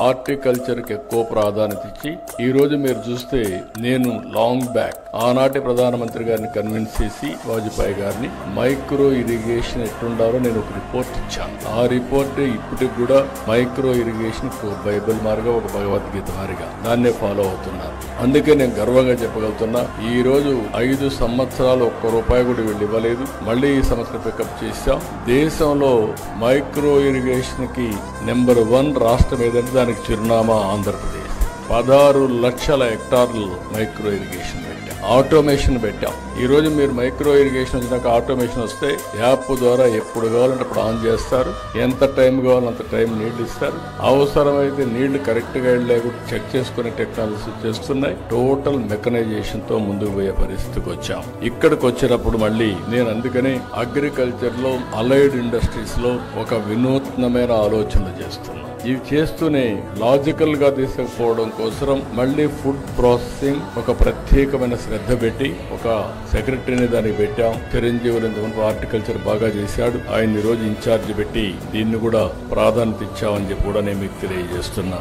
Horticulture కి ఎక్కువ ప్రాధాన్యత ఇచ్చి ఈ రోజు మీరు చూస్తే నేను లాంగ్ బ్యాక్ ఆనాటి ప్రధానమంత్రి గారిని కన్విన్స్ చేసి వాజ్పేయి గారిని మైక్రో ఇరిగేషన్ ఎట్లుండాలో నేను ఒక రిపోర్ట్ ఇచ్చాను. ఆ రిపోర్ట్ ఇప్పటికి కూడా మైక్రో ఇరిగేషన్ ఒక బైబిల్ మారిగా ఒక భగవద్గీత మారిగా దాన్నే ఫాలో అవుతున్నారు. అందుకే నేను గర్వంగా చెప్పగలుగుతున్నా ఈ రోజు 5 సంవత్సరాలు ఒక్క రూపాయి కూడా వీళ్ళు ఇవ్వలేదు. మళ్ళీ ఈ సంవత్సరం పికప్ చేశాం. దేశంలో మైక్రో ఇరిగేషన్ కి నెంబర్ 1 రాష్ట్రం ఏదంటే దానికి చిరునామా ఆంధ్రప్రదేశ్. 16 లక్షల హెక్టార్లు మైక్రో ఇరిగేషన్ పెట్టాం, ఆటోమేషన్ పెట్టాం. ఈ రోజు మీరు మైక్రో ఇరిగేషన్ వచ్చినాక ఆటోమేషన్ వస్తే యాప్ ద్వారా ఎప్పుడు కావాలంటే అప్పుడు ఆన్ చేస్తారు, ఎంత టైం కావాలంత టైం నీళ్లు ఇస్తారు, అవసరమైతే నీళ్లు కరెక్ట్ గా లేకుండా చెక్ చేసుకునే టెక్నాలజీ చేస్తున్నాయి. టోటల్ మెకనైజేషన్ తో ముందుకు పోయే పరిస్థితికి వచ్చాం. ఇక్కడికి వచ్చినప్పుడు మళ్ళీ నేను అందుకనే అగ్రికల్చర్ లో అలైడ్ ఇండస్ట్రీస్ లో ఒక వినూత్నమైన ఆలోచనలు చేస్తున్నాను. ఇవి చేస్తూనే లాజికల్ గా తీసుకుపోవడం కోసం మళ్ళీ ఫుడ్ ప్రాసెసింగ్ ఒక ప్రత్యేకమైన శ్రద్ధ పెట్టి ఒక సెక్రటరీని దానికి పెట్టాం. చిరంజీవులు హార్టికల్చర్ బాగా చేశాడు, ఆయన ఈ రోజు ఇన్ఛార్జ్ పెట్టి దీన్ని కూడా ప్రాధాన్యత ఇచ్చామని చెప్పి కూడా నేను మీకు తెలియజేస్తున్నా.